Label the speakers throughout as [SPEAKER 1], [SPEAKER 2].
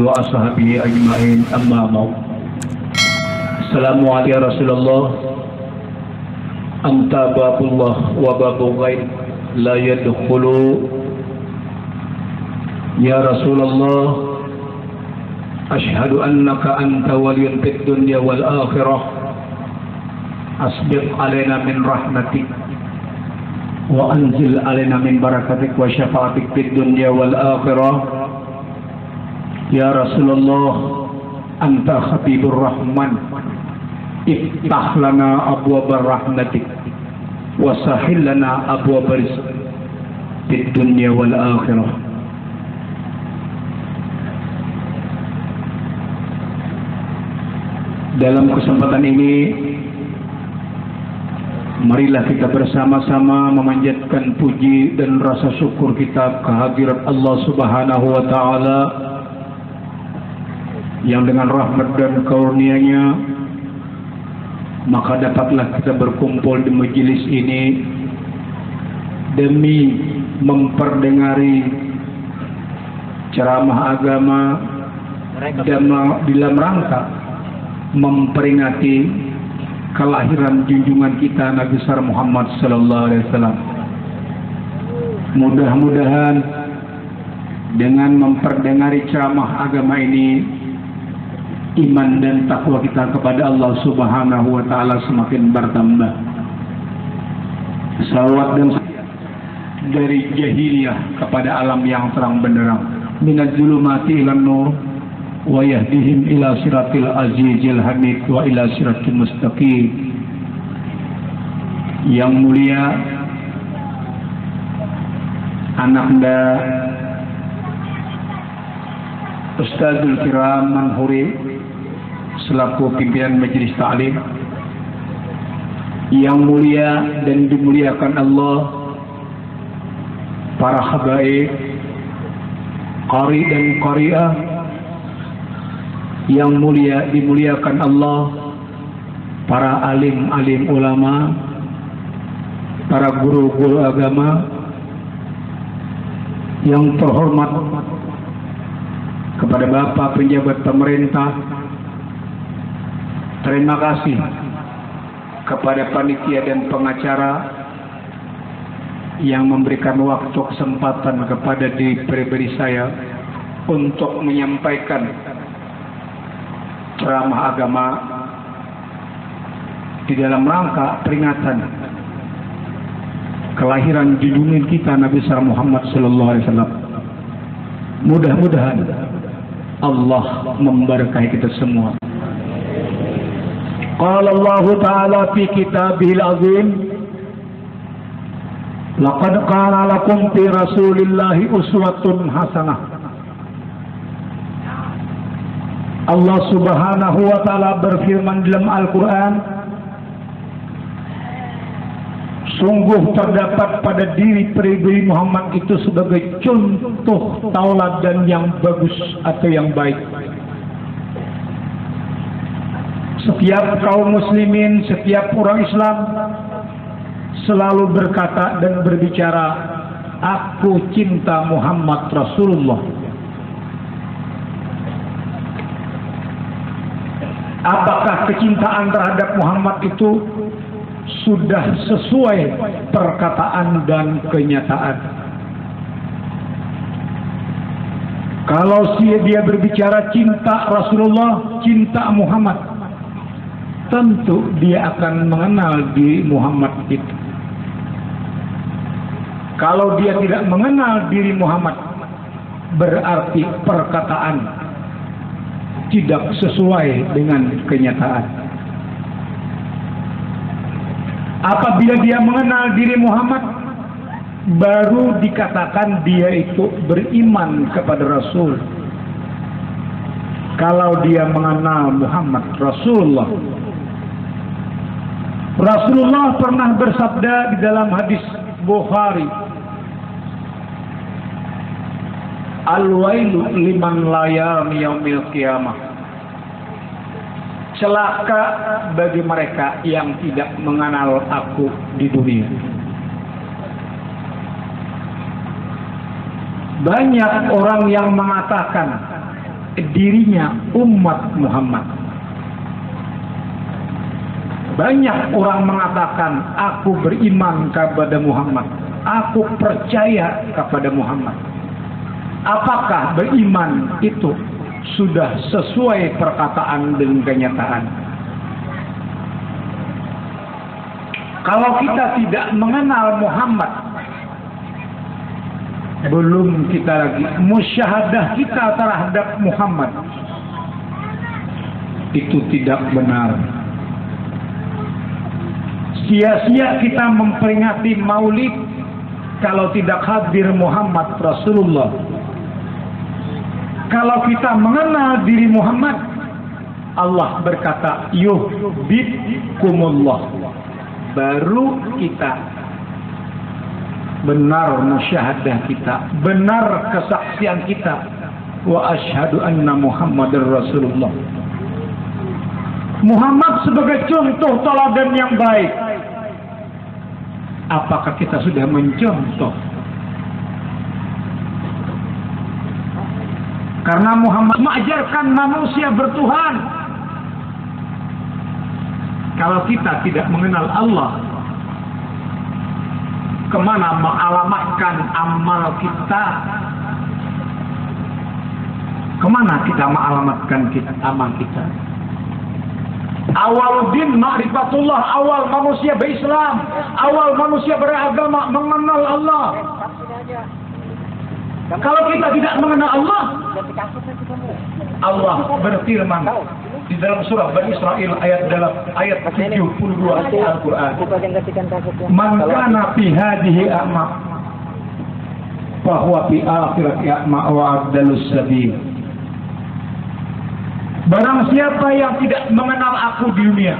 [SPEAKER 1] وأصحابه أجمعين أما بعد. السلام عليكم يا رسول الله. أنت باب الله وباب غير لا يدخل. يا رسول الله أشهد أنك أنت ولي في الدنيا والآخرة. أسبق علينا من رحمتك وأنزل علينا من بركتك وشفاعتك في الدنيا والآخرة. يا رسول الله أنت خطيب الرحمن. افتح لنا أبواب رحمتك وسهل لنا أبواب رزق في الدنيا والآخرة. Dalam kesempatan ini, marilah kita bersama-sama memanjatkan puji dan rasa syukur kita kehadirat Allah Subhanahu wa Ta'ala yang dengan rahmat dan karunia-Nya maka dapatlah kita berkumpul di majelis ini demi memperdengari ceramah agama dalam rangka memperingati kelahiran junjungan kita Nabi besar Muhammad sallallahu alaihi wasallam. Mudah-mudahan dengan memperdengari ceramah agama ini, iman dan takwa kita kepada Allah Subhanahu wa Ta'ala semakin bertambah. Salawat dan dari jahiliyah kepada alam yang terang benderang, minaz zulumati ilan nur wa yahdihim ila siratil azizil hamid wa ila siratil mustaqim. Yang mulia ananda Ustadzul Kiram Manhuri selaku pimpinan majelis ta'lim, yang mulia dan dimuliakan Allah, para habaib, qari dan qari'ah, yang mulia dimuliakan Allah, para alim-alim ulama, para guru-guru agama, yang terhormat kepada Bapak penjabat pemerintah, terima kasih kepada panitia dan pengacara yang memberikan waktu kesempatan kepada pribadi saya untuk menyampaikan ceramah agama di dalam rangka peringatan kelahiran junjungan kita Nabi besar Muhammad sallallahu alaihi wasallam. Mudah-mudahan Allah memberkahi kita semua. Qala Allah Ta'ala fi kitabihil azim, laqad kana lakum fi rasulillahi uswatun hasanah. Allah Subhanahu wa Ta'ala berfirman dalam Al-Quran, sungguh terdapat pada diri pribadi Muhammad itu sebagai contoh tauladan yang bagus atau yang baik. Setiap kaum muslimin, setiap orang Islam selalu berkata dan berbicara, aku cinta Muhammad Rasulullah. Apakah kecintaan terhadap Muhammad itu sudah sesuai perkataan dan kenyataan? Kalau dia berbicara cinta Rasulullah, cinta Muhammad, tentu dia akan mengenal diri Muhammad itu. Kalau dia tidak mengenal diri Muhammad, berarti perkataan tidak sesuai dengan kenyataan. Apabila dia mengenal diri Muhammad, baru dikatakan dia itu beriman kepada Rasul. Kalau dia mengenal Muhammad Rasulullah. Rasulullah pernah bersabda di dalam hadis Bukhari, al-wailu liman la yarmi yaumil qiyamah. Celaka bagi mereka yang tidak mengenal aku di dunia. Banyak orang yang mengatakan dirinya umat Muhammad. Banyak orang mengatakan, aku beriman kepada Muhammad, aku percaya kepada Muhammad. Apakah beriman itu sudah sesuai perkataan dengan kenyataan? Kalau kita tidak mengenal Muhammad, belum kita lagi musyahadah kita terhadap Muhammad itu tidak benar. Sia-sia kita memperingati Maulid kalau tidak hadir Muhammad Rasulullah. Kalau kita mengenal diri Muhammad, Allah berkata yuhibbukumullah, baru kita benar musyahadah kita, benar kesaksian kita, wa asyhadu anna Muhammadar Rasulullah. Muhammad sebagai contoh teladan yang baik. Apakah kita sudah mencontoh? Karena Muhammad mengajarkan manusia bertuhan. Kalau kita tidak mengenal Allah, kemana mengalamatkan amal kita? Kemana kita mengalamatkan amal kita? Awal din ma'rifatullah, awal manusia berislam, awal manusia beragama mengenal Allah. Kalau kita tidak mengenal Allah, Allah berfirman di dalam surah Bani Israil ayat 72 Al-Quran, man kana fi hadhihi a'ma fa huwa fi akhirati a'ma wa abdalus sabil. Barang siapa yang tidak mengenal aku di dunia,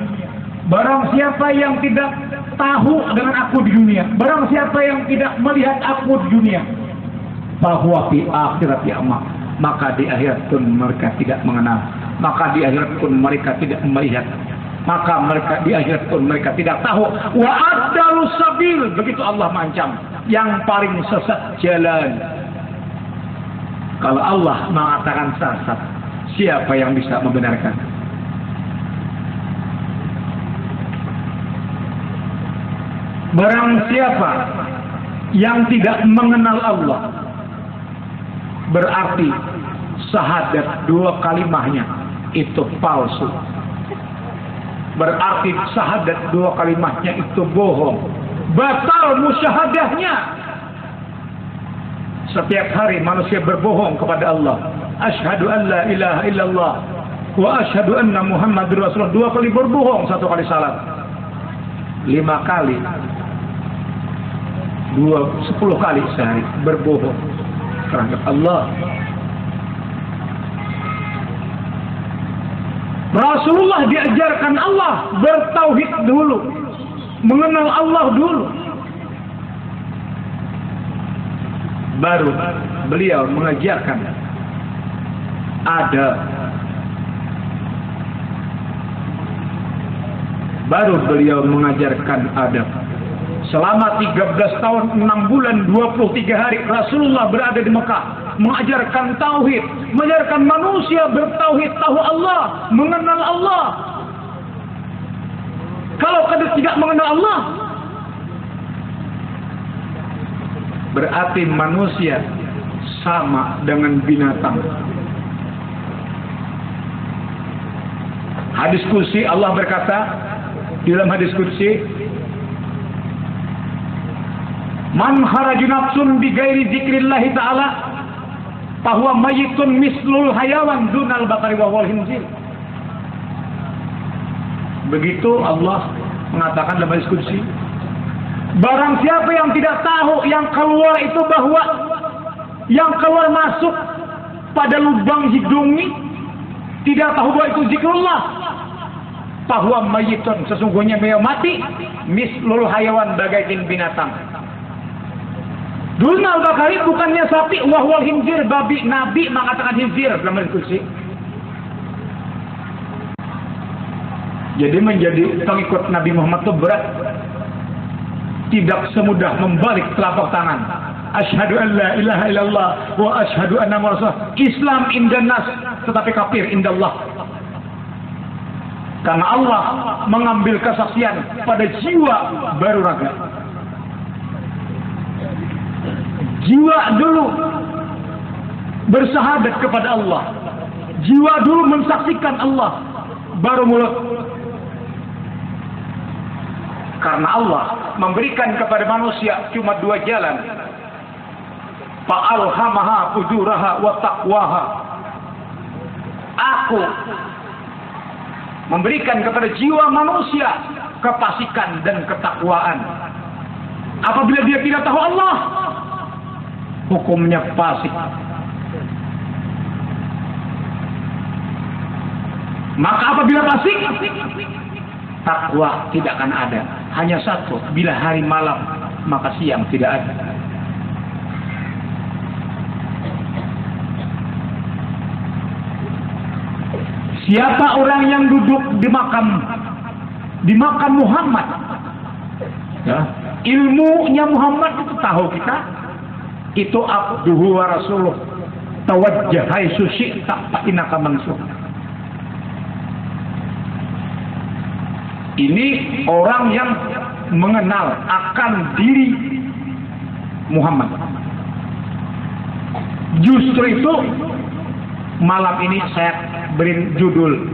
[SPEAKER 1] barang siapa yang tidak tahu dengan aku di dunia, barang siapa yang tidak melihat aku di dunia, bahwa di akhirat a'ma, maka di akhirat pun mereka tidak mengenal, maka di akhirat pun mereka tidak melihat, maka mereka di akhirat pun mereka tidak tahu. Wa adalus sabil, begitu Allah mengancam, yang paling sesat jalan. Kalau Allah mengatakan sesat, siapa yang bisa membenarkan? Barang siapa yang tidak mengenal Allah, berarti syahadat dua kalimahnya itu palsu. Berarti syahadat dua kalimahnya itu bohong. Batal musyahadahnya. Setiap hari manusia berbohong kepada Allah. Asyhadu an la ilaha illallah wa asyhadu anna Muhammadur Rasulullah. Dua kali berbohong, satu kali salat. 5 kali, 10 kali sehari berbohong terhadap Allah. Rasulullah diajarkan Allah bertauhid dulu, mengenal Allah dulu, baru beliau mengajarkan adab, baru beliau mengajarkan adab. Selama 13 tahun 6 bulan 23 hari Rasulullah berada di Mekah, mengajarkan tauhid, mengajarkan manusia bertauhid, tahu Allah, mengenal Allah. Kalau kita tidak mengenal Allah, berarti manusia sama dengan binatang. Hadis kursi, Allah berkata di dalam hadis kursi, man kharaju nafsun bi ghairi dzikrillah ta'ala fahuwa mayyitun mislul hayawan dunal bakari wa wal hinzir. Begitu Allah mengatakan dalam hadis kursi, barang siapa yang tidak tahu yang keluar itu bahwa yang keluar masuk pada lubang hidung ini, tidak tahu bahwa itu zikrullah, bahwa mayyitun, sesungguhnya beliau mati, mislul hayawan, bagaikan binatang. Dunal bakari bukannya sapi, wahwal hinzir, babi. Nabi mengatakan hinzir dalam diskusi. Jadi menjadi pengikut Nabi Muhammad itu berat. Tidak semudah membalik telapak tangan. asyhadu an la ilaha illallah wa asyhadu anna Rasulullah. Islam indan nas, tetapi kafir indallah. Karena Allah mengambil kesaksian pada jiwa baru raga. Jiwa dulu bersahadat kepada Allah. Jiwa dulu mensaksikan Allah, baru mulut. Karena Allah memberikan kepada manusia cuma dua jalan. Fa'alhamaha fujuraha wa taqwaha. Aku memberikan kepada jiwa manusia kefasikan dan ketakwaan. Apabila dia tidak tahu Allah, hukumnya fasik. Maka apabila fasik, takwa tidak akan ada. Hanya satu, bila hari malam, maka siang tidak ada. Siapa orang yang duduk di makam Muhammad? Ya, ilmunya Muhammad itu tahu kita. Itu abduhu wa rasuluh. Tawajjah haitsu syi'ta fa innaka mansur. Ini orang yang mengenal akan diri Muhammad. Justru itu malam ini saya beri judul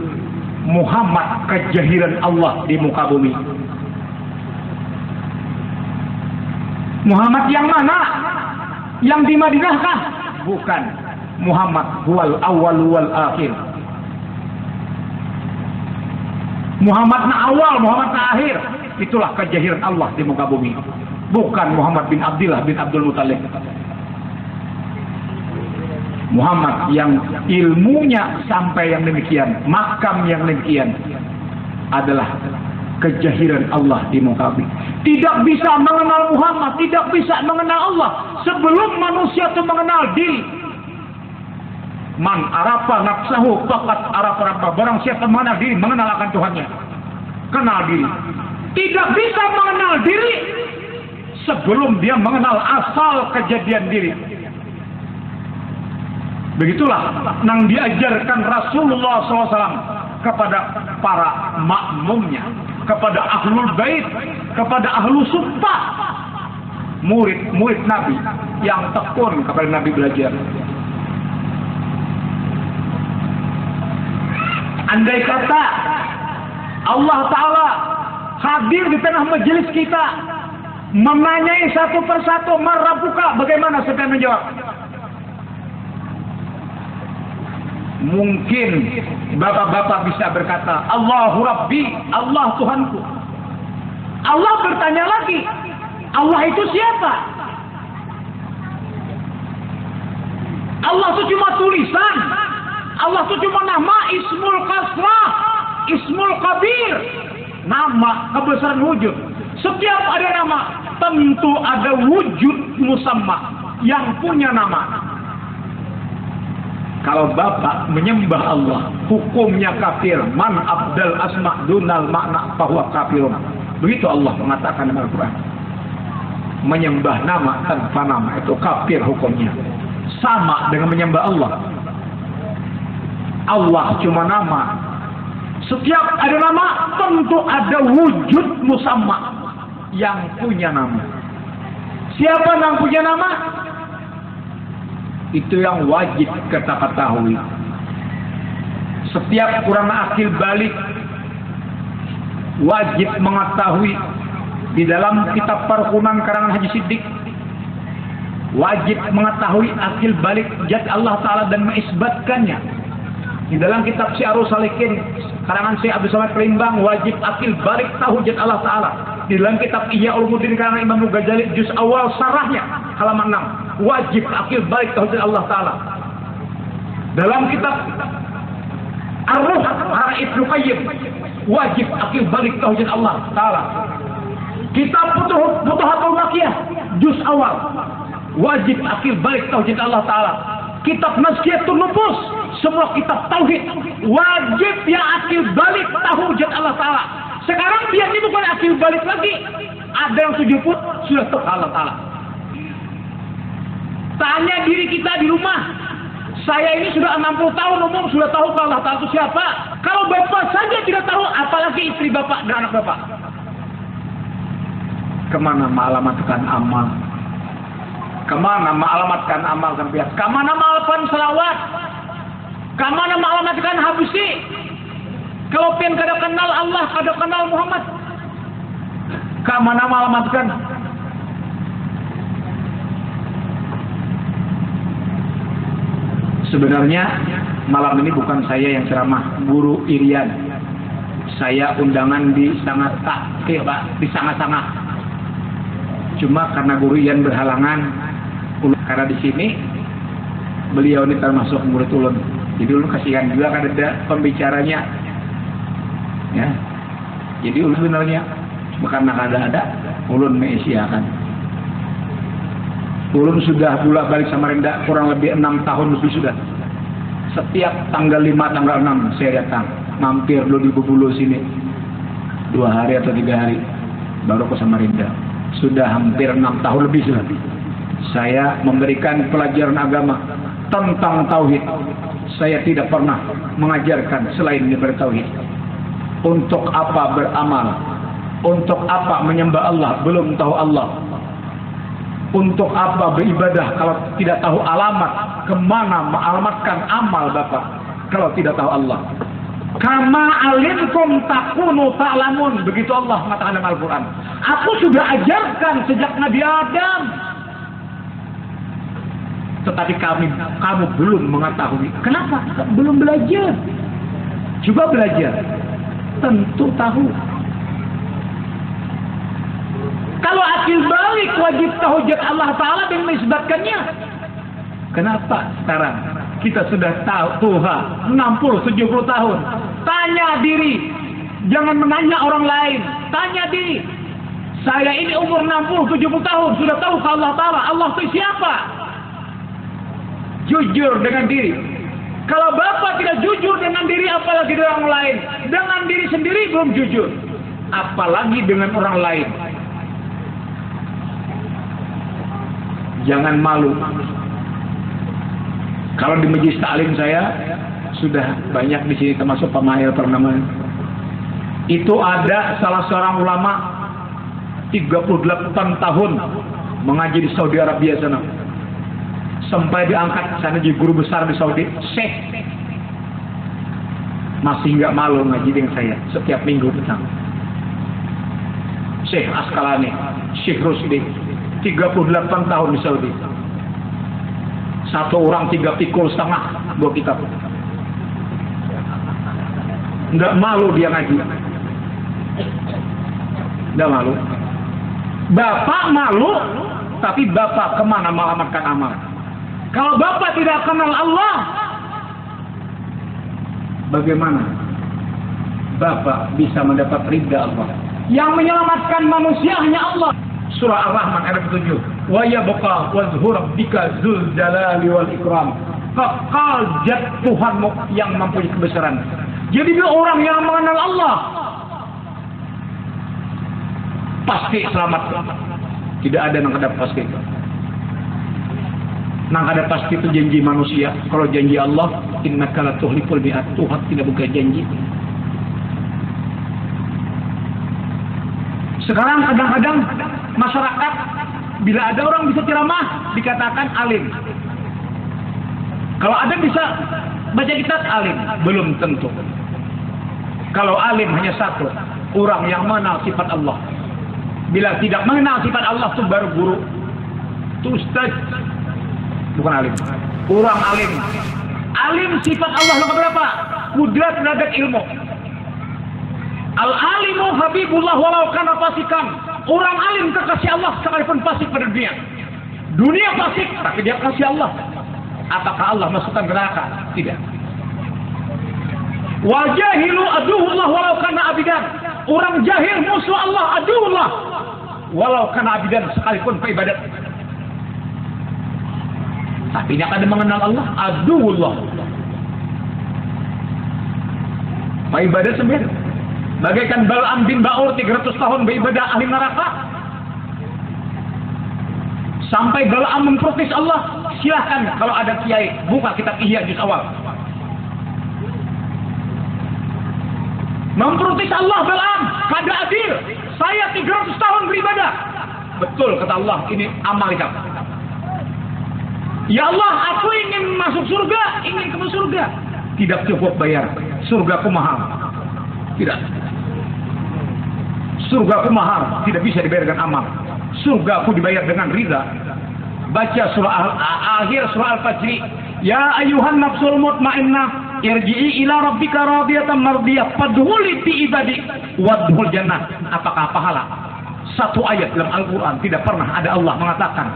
[SPEAKER 1] Muhammad kejahiran Allah di muka bumi. Muhammad yang mana? Yang di Madinah kah? Bukan. Muhammad huwal awwal wal akhir. Muhammad na awal, Muhammad na akhir. Itulah kejahiran Allah di muka bumi. Bukan Muhammad bin Abdullah bin Abdul Muthalib. Muhammad yang ilmunya sampai yang demikian, makam yang demikian, adalah kejahiran Allah di muka bumi. Tidak bisa mengenal Muhammad, tidak bisa mengenal Allah sebelum manusia itu mengenal diri. Man arafa nafsahu faqad arafa rabbah. Barang siapa mengenal diri, mengenal akan Tuhannya. Kenal diri. Tidak bisa mengenal diri sebelum dia mengenal asal kejadian diri. Begitulah yang diajarkan Rasulullah SAW kepada para makmumnya, kepada ahlul bait, kepada ahlu sumpah, murid-murid Nabi yang tekun kepada Nabi belajar. Andai kata Allah Ta'ala hadir di tengah majelis kita, menanyai satu persatu, marabuka, bagaimana saya menjawab? Mungkin bapak-bapak bisa berkata, Allahu Rabbi, Allah Tuhanku. Allah bertanya lagi, Allah itu siapa? Allah itu cuma tulisan. Allah itu cuma nama, Ismul Kasrah, Ismul Kabir, nama kebesaran wujud. Setiap ada nama, tentu ada wujud musamma yang punya nama. Kalau bapak menyembah Allah, hukumnya kafir. Man abdal asma dunal makna bahwa kafirun. Begitu Allah mengatakan dalam Al-Quran. Menyembah nama tanpa nama itu kafir hukumnya. Sama dengan menyembah Allah. Allah cuma nama. Setiap ada nama, tentu ada wujud musamma yang punya nama. Siapa yang punya nama? Itu yang wajib kita ketahui. Setiap kurang akil balik wajib mengetahui di dalam kitab Parkunan karangan Haji Siddiq, wajib mengetahui akil balik zat Allah Ta'ala dan mengisbatkannya. Di dalam kitab Syiarus Salikin karangan Syekh Abdul Somad Pelimbang, wajib akil balik tahu zat Allah Ta'ala. Di dalam kitab Ihya Ulumuddin karangan Imam Ghazali juz awal sarahnya halaman 6, wajib akil balik tahu zat Allah Ta'ala. Dalam kitab Ar-Ruh karang Ibnu Qayyim, wajib akil balik tahu zat Allah Ta'ala. Kitab Futuhatul Makkiyah juz awal, wajib akil balik tahu zat Allah Ta'ala. Kitab Nazkiyatun Nufus, semua kitab tauhid, wajib yang akil balik tahu zat Allah Ta'ala. Sekarang dia ini bukan akil balik lagi, ada yang 70 sudah tahu Allah Ta'ala.
[SPEAKER 2] Tanya diri kita di rumah. Saya ini sudah 60 tahun umur, sudah tahu kalau Allah Ta'ala itu siapa. Kalau bapak saja tidak tahu, apalagi istri bapak dan anak bapak. Kemana mengalamatkan amal? Kemana mengalamatkan amal sampai? Kemana mengalamatkan salawat? Kemana mengalamatkan habusi? Kalau pengen kada kenal Allah, kada kenal Muhammad. Kemana mengalamatkan? Sebenarnya malam ini bukan saya yang ceramah, Guru Irian. Saya undangan di di sangat-sangat. Cuma karena Guru Irian berhalangan, karena di sini beliau ini termasuk murid ulun. Jadi ulun kasihan juga kan ada pembicaranya. Ya. Jadi ulun sebenarnya cuma karena ada ulun mengisiakan. Ulun sudah bolak-balik Samarinda kurang lebih 6 tahun lebih sudah. Setiap tanggal 5, tanggal 6 saya datang. Mampir dulu di Bubulu sini. 2 hari atau 3 hari. Baru ke Samarinda. Sudah hampir 6 tahun lebih sudah. Saya memberikan pelajaran agama tentang tauhid. Saya tidak pernah mengajarkan selain daripada tauhid. Untuk apa beramal? Untuk apa menyembah Allah? Belum tahu Allah. Untuk apa beribadah kalau tidak tahu alamat? Kemana mengalamatkan amal Bapak kalau tidak tahu Allah? Kama alimkum takunu ta'lamun. Begitu Allah mengatakan dalam Al-Quran. Aku sudah ajarkan sejak Nabi Adam. Tetapi kamu belum mengetahui. Kenapa? Belum belajar. Coba belajar. Tentu tahu. Kalau akil balik wajib tauhid Allah Ta'ala dan menisbatkannya. Kenapa sekarang kita sudah tahu Tuhan 60-70 tahun? Tanya diri. Jangan menanya orang lain. Tanya diri. Saya ini umur 60-70 tahun. Sudah tahu Allah Ta'ala. Allah itu siapa? Jujur dengan diri. Kalau Bapak tidak jujur dengan diri, apalagi dengan orang lain. Dengan diri sendiri belum jujur. Apalagi dengan orang lain. Jangan malu. Kalau di majelis taklim saya sudah banyak di sini termasuk Pak Mahir Purnama. Itu ada salah seorang ulama 38 tahun mengaji di Saudi Arabia sana. Sampai diangkat sana jadi guru besar di Saudi, Syekh. Masih nggak malu ngaji dengan saya setiap minggu petang. Syekh Asqalani, Syekh Rusdi. 38 tahun di Saudi. Satu orang 3 pikul setengah buah kitab. Nggak malu dia ngaji. Nggak malu. Bapak malu, tapi Bapak kemana melamatkan amal? Kalau Bapak tidak kenal Allah, bagaimana Bapak bisa mendapat ridha Allah? Yang menyelamatkan manusia hanya Allah. Surah Ar-Rahman ayat 7. Wa yabqa wazhur rabbika dzul jalali wal ikram. Kekal zat Tuhanmu yang mempunyai kebesaran. Jadi dia orang yang mengenal Allah pasti selamat. Tidak ada yang ada pasti. Nang ada pasti itu janji manusia. Kalau janji Allah, innaka la tuhliful mi'ad. Tuhan tidak buka janji. Sekarang kadang-kadang masyarakat bila ada orang bisa ceramah dikatakan alim. Kalau ada bisa baca kitab alim, belum tentu. Kalau alim hanya satu, orang yang mengenal sifat Allah. Bila tidak mengenal sifat Allah itu baru guru. Itu ustaz, bukan alim. Orang alim. Alim sifat Allah nomor berapa? Kudrat derajat ilmu. Al-alimu habibullah walau kana fasikan. Orang alim kekasih Allah sekalipun fasik pada dunia. Dunia fasik, tapi dia kasih Allah. Apakah Allah masukkan neraka? Tidak. Wajahilu aduhullah walau kana abidan. Orang jahil musuh Allah aduhullah walau kana abidan sekalipun beribadat. Tapi yang ada mengenal Allah aduhullah. Beribadat sendiri. Bagaikan Bal'am bin Ba'ur 300 tahun beribadah ahli neraka. Sampai Balaam memprotes Allah. Silahkan kalau ada kiai buka kitab Ihya juz awal. Memprotes Allah Balaam, kada adil. Saya 300 tahun beribadah. Betul kata Allah, ini Amalika. Ya Allah, aku ingin masuk surga, ingin ke surga. Tidak cukup bayar. Surgaku mahal. Tidak. Surgaku mahal, tidak bisa dibayar dengan amal. Surgaku dibayar dengan ridha. Baca surah akhir surah Al-Fajr. Ya ayuhan nafsul mutmainnah, irji'i ila rabbika radiyatan mardiyah, fadkhuli fi ibadi wadkhul jannah. Apakah pahala? Satu ayat dalam Al-Quran tidak pernah ada Allah mengatakan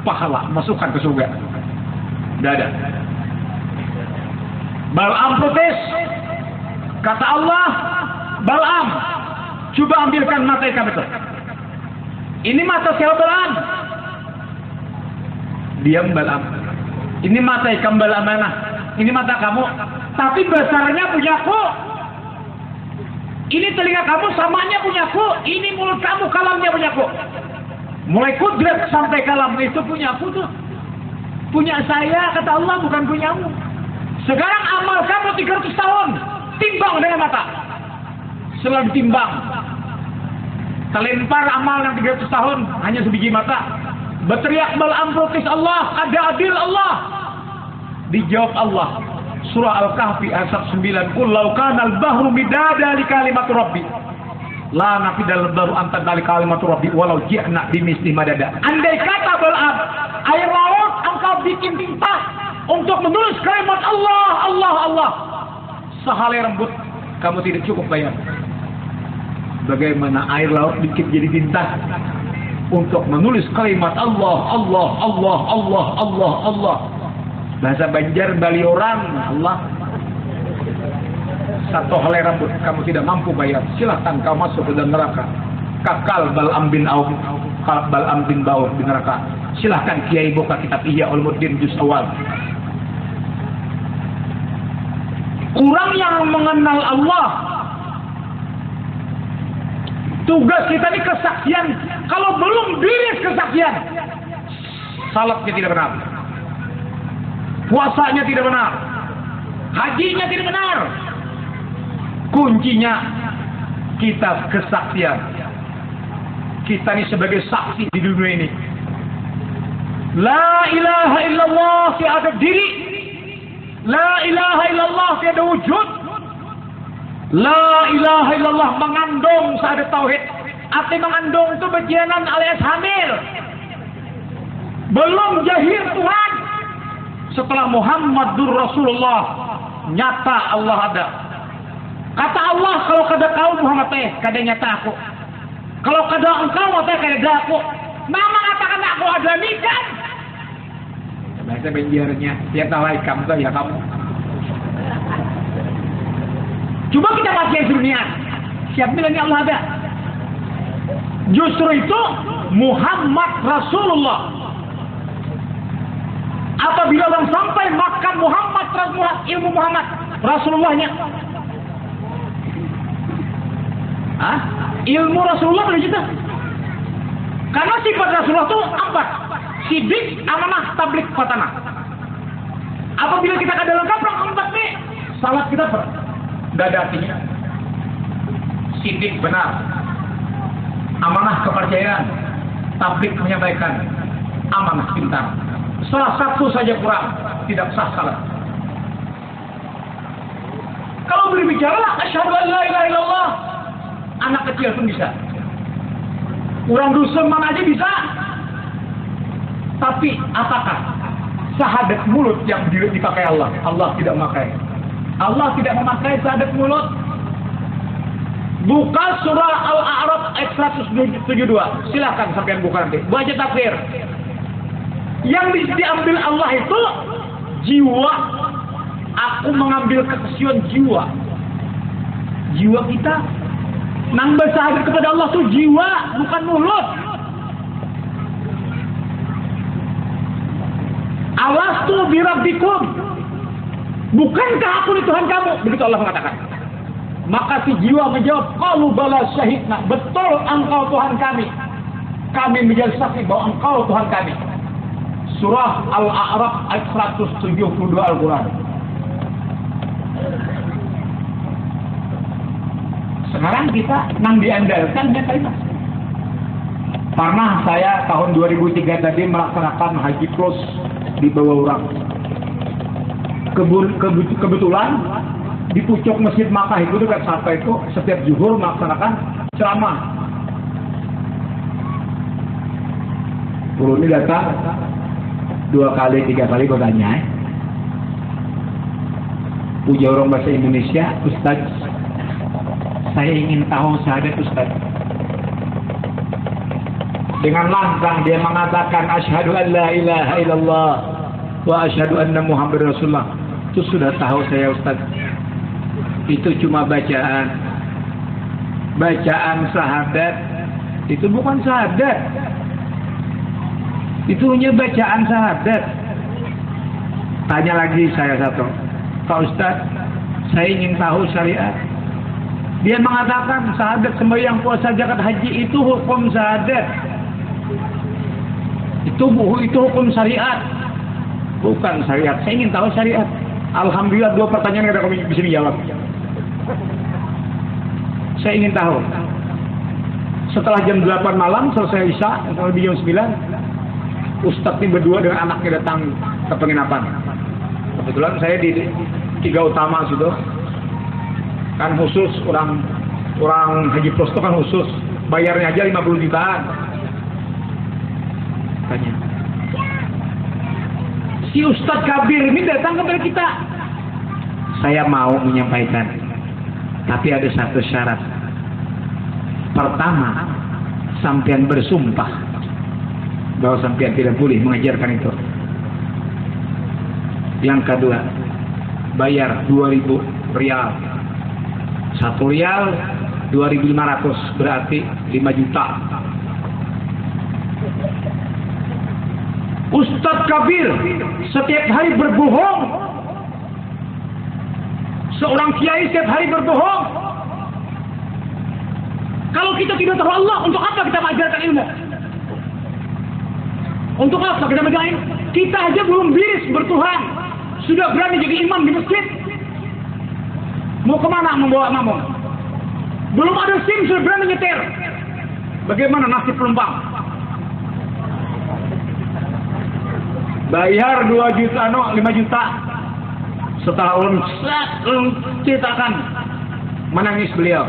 [SPEAKER 2] pahala masukkan ke surga. Tidak ada. Balaam protes. Kata Allah, Balaam, coba ambilkan mata ikan itu. Ini mata siapa Balaam? Diam Balaam. Ini mata ikan Balaam mana? Ini mata kamu. Tapi besarnya punyaku. Ini telinga kamu samanya punyaku. Ini mulut kamu kalamnya punyaku. Mulai kudret sampai kalam itu punyaku tuh. Punya saya kata Allah, bukan punyamu. Sekarang amal kamu 300 tahun. Timbang dengan mata. Setelah ditimbang, terlempar amal yang 300 tahun hanya sebiji mata. Berteriak Balaam protes Allah, ada adil Allah. Dijawab Allah. Surah Al-Kahfi ayat 9. Qul law kana al-bahru midada li kalimati rabbi la nafidal bahru anta dari kalimati rabbi walau ji'na bimisli madada. Andai kata Balaam, air laut engkau bikin tinta untuk menulis kalimat Allah, Allah, Allah. Sehalai rambut kamu tidak cukup bayar. Bagaimana air laut bikin jadi tinta untuk menulis kalimat Allah, Allah, Allah, Allah, Allah, Allah. Bahasa Banjar Bali orang Allah. Satu helai rambut kamu tidak mampu bayar, silahkan kau masuk ke dalam neraka. Kakal Balaam bin Auf, Balaam bin Baur di neraka. Silahkan kiai buka kitab Ihya Ulumuddin juz awal. Kurang yang mengenal Allah. Tugas kita ini kesaksian. Kalau belum beres kesaksian, salatnya tidak benar, puasanya tidak benar, hajinya tidak benar. Kuncinya kita kesaksian. Kita ini sebagai saksi di dunia ini. La ilaha illallah tiada diri. La ilaha illallah tiada wujud. La ilaha illallah mengandung syahadat tauhid. Arti mengandung itu bejanan alias hamil. Belum jahir Tuhan. Setelah Muhammadur Rasulullah, nyata Allah ada. Kata Allah, kalau kada kau Muhammad teh kada nyata aku. Kalau kada engkau teh kada aku. Mama katakan aku ada nikan. Bahasa Banjarnya, ya tawai kamu tuh ya kamu. Coba kita baca dunia. Siapa bilang Allah ada? Justru itu Muhammad Rasulullah. Apabila orang sampai makan Muhammad, ilmu Muhammad Rasulullahnya. Hah? Ilmu Rasulullah boleh juga. Karena sifat Rasulullah itu empat. Sidik, amanah, tablik, khatamah. Apabila kita kada lengkap empat nih, salat kita tidak ada artinya. Sidik benar, amanah kepercayaan, tablik menyampaikan, amanah pintar. Salah satu saja kurang, tidak sah salat. Kalau berbicara, asyhadu an la ilaha illallah, anak kecil pun bisa. Orang dusun mana aja bisa. Tapi apakah syahadat mulut yang dipakai Allah? Allah tidak memakai. Allah tidak memakai syahadat mulut. Buka surah Al-A'raf ayat 172. Silakan sampean buka nanti. Baca takbir. Yang diambil Allah itu jiwa. Aku mengambil kekesuan jiwa. Jiwa kita. Nambah syahadat kepada Allah itu jiwa, bukan mulut. Alastu birabbikum. Bukankah aku ini Tuhan kamu? Begitu Allah mengatakan. Maka si jiwa menjawab, qalu bala syahidna. Betul engkau Tuhan kami. Kami menjadi saksi bahwa engkau Tuhan kami. surah Al-A'raf ayat 172 Al-Quran. Sekarang kita nang diandalkan ya kalimat. Pernah saya tahun 2003 tadi melaksanakan haji plus di bawah orang. Kebetulan di pucuk Masjid Makkah itu dekat Safa itu setiap zuhur melaksanakan ceramah. Guru ini datang 2 kali 3 kali bertanya. Puja orang bahasa Indonesia, Ustaz, saya ingin tahu syahadat Ustaz. Dengan lantang dia mengatakan asyhadu an la ilaha illallah wa asyhadu anna Muhammadar Rasulullah. Itu sudah tahu saya Ustaz. Itu cuma bacaan. Bacaan syahadat itu bukan syahadat. Itu hanya bacaan syahadat. Tanya lagi saya satu. Pak Ustaz, saya ingin tahu syariat. Dia mengatakan syahadat sembahyang puasa zakat haji itu hukum syahadat. Itu hukum syariat. Bukan syariat. Saya ingin tahu syariat. Alhamdulillah 2 pertanyaan yang kami bisa dijawab. Saya ingin tahu. Setelah jam 8 malam selesai Isya, lebih jam 9, Ustadz ini berdua dengan anaknya datang ke penginapan. Kebetulan saya di 3 utama situ. Kan khusus orang haji plus itu kan khusus. Bayarnya aja 50 jutaan. Tanya. Si Ustadz Kabir ini datang kepada kita. Saya mau menyampaikan. Tapi ada satu syarat. Pertama, sampean bersumpah bahwa sampean tidak boleh mengajarkan itu. Yang kedua, bayar 2.000 rial. 1 rial 2.500 berarti 5 juta. Ustadz Kabir setiap hari berbohong. Seorang kiai setiap hari berbohong. Kalau kita tidak tahu Allah, untuk apa kita mengajarkan ilmu? Untuk apa kita mengajarkan ilmu? Kita aja belum biris bertuhan, sudah berani jadi imam di masjid. Mau kemana membawa makmum? Belum ada SIM sudah berani nyetir. Bagaimana nasib penumpang? Bayar 2 juta, 5 juta. Setelah ulun ceritakan, menangis beliau.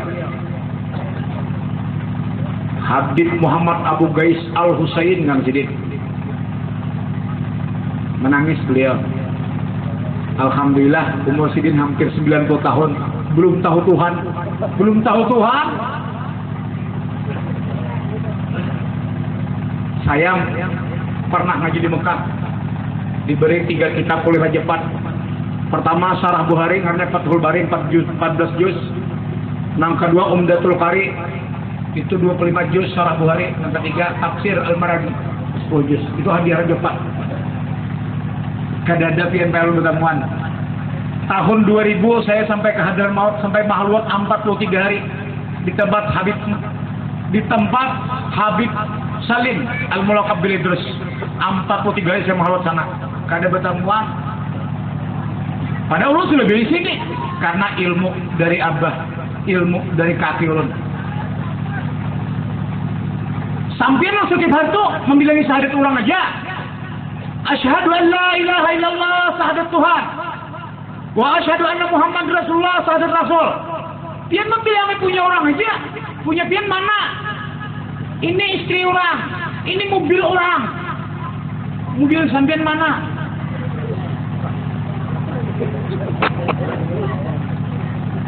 [SPEAKER 2] Habib Muhammad Abu Gais Al-Husain Kang Sidin. Menangis beliau. Alhamdulillah umur Sidin hampir 90 tahun. Belum tahu Tuhan. Belum tahu Tuhan. Saya pernah ngaji di Mekah. Diberi 3 kitab oleh Raja Pat. Pertama Syarah Bukhari karena Fathul Bari 14 juz. Yang kedua Umdatul Qari itu 25 juz Syarah Bukhari. Yang ketiga Tafsir Al-Maradi 10 juz. Itu hadiah Raja Pat. Kadada PNPL bertemuan. Tahun 2000 saya sampai ke Hadramaut, sampai Mahluk 43 hari di tempat Habib Salim Al-Mulaqab bil Idrus. 43 hari saya Mahluk sana. Kada bertemuan. Pada ulun sudah di sini karena ilmu dari abah, ilmu dari kaki ulun. Sampailah setiap hari itu membilangi syahadat orang aja. Asyhadu an la ilaha illallah, syahadat Tuhan. Wa asyhadu anna Muhammad Rasulullah, syahadat Rasul. Pian membilangi punya orang aja. Punya pian mana? Ini istri orang, ini mobil orang. Mobil sampean mana?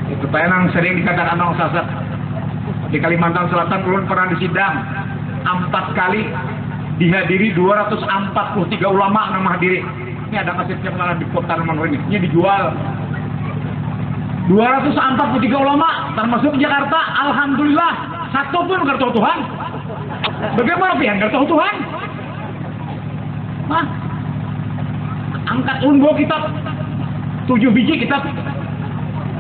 [SPEAKER 2] Itu penang sering dikatakan orang sasat. Di Kalimantan Selatan ulun pernah disidang 4 kali, dihadiri 243 ulama yang menghadiri. Ini ada kasetnya malah di kota nomor ini dijual. 243 ulama termasuk Jakarta. Alhamdulillah satu pun nggak tahu Tuhan. Bagaimana pian nggak tahu Tuhan? Hah? Angkat unbo kitab 7 biji kitab.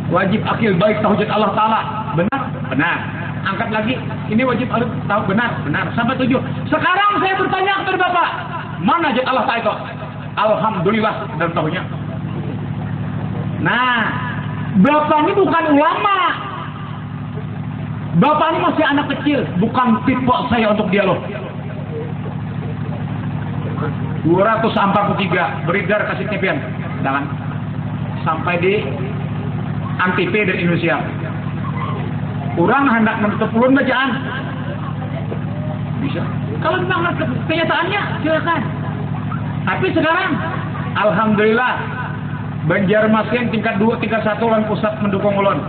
[SPEAKER 2] Wajib akil baik tauhid Allah Ta'ala. Benar? Benar. Angkat lagi. Ini wajib tahu benar? Benar. Sampai 7. Sekarang saya bertanya kepada Bapak. Mana jat Allah tak itu? Alhamdulillah dan tahunya. Nah, bapak ini bukan ulama. Bapak ini masih anak kecil, bukan tipe saya untuk dialog. 243 beredar kasih TPN, jangan sampai di Antv dari Indonesia. Orang hendak menutup ulun bacaan, bisa. Kalau memang kenyataannya silakan. Tapi sekarang, alhamdulillah, Banjarmasin tingkat 2, tingkat 1 lan pusat mendukung ulun.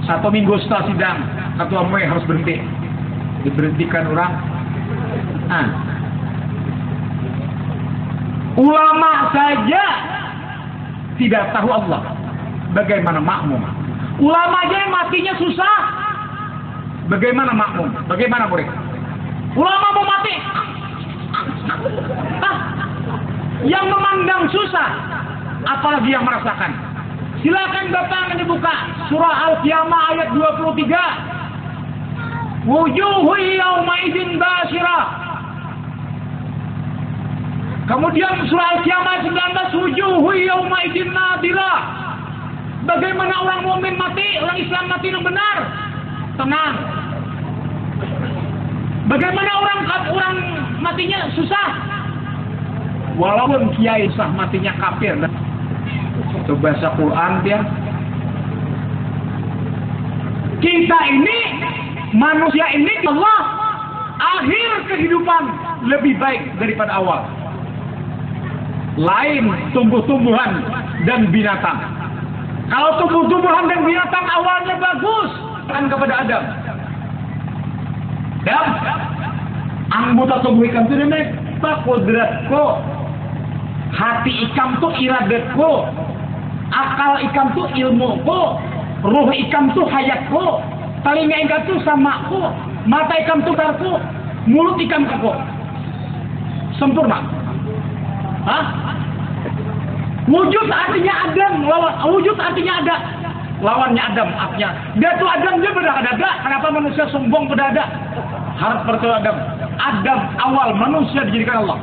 [SPEAKER 2] 1 minggu setelah sidang, ketua MUI harus berhenti, diberhentikan orang. Nah, ulama saja tidak tahu Allah, bagaimana makmum? Ulama aja yang matinya susah, bagaimana makmum? Bagaimana murid? Ulama mau mati, yang memandang susah, apalagi yang merasakan. Silakan Bapak dibuka surah Al-Qiyamah ayat 23. Wujuhu yawma idzin basyirah. Kemudian surah Al-Qiyamah 19, wujuhu yawma idzin nadirah. Bagaimana orang mukmin mati, orang Islam mati yang benar? Tenang. Bagaimana orang matinya susah? Walaupun kiai sah matinya kafir. Itu bahasa Quran dia. Kita ini, manusia ini, Allah akhir kehidupan lebih baik daripada awal. Lain tumbuh-tumbuhan dan binatang. Kalau tumbuh-tumbuhan dan binatang awalnya bagus, kan kepada Adam. Dan anggota tubuh ikan itu namanya kodratku. Hati ikam tuh iradatku, akal ikam tuh ilmuku, ruh ikam tuh hayatku, telinga ikam tuh samaku, mata ikam tuh karku, mulut ikam kaku. Sempurna. Hah? Wujud artinya Adam, wujud artinya ada. Lawannya Adam, artinya dia tuh Adam, dia berada. Kenapa manusia sombong berada? Harap bertemu Adam. Adam awal manusia dijadikan Allah.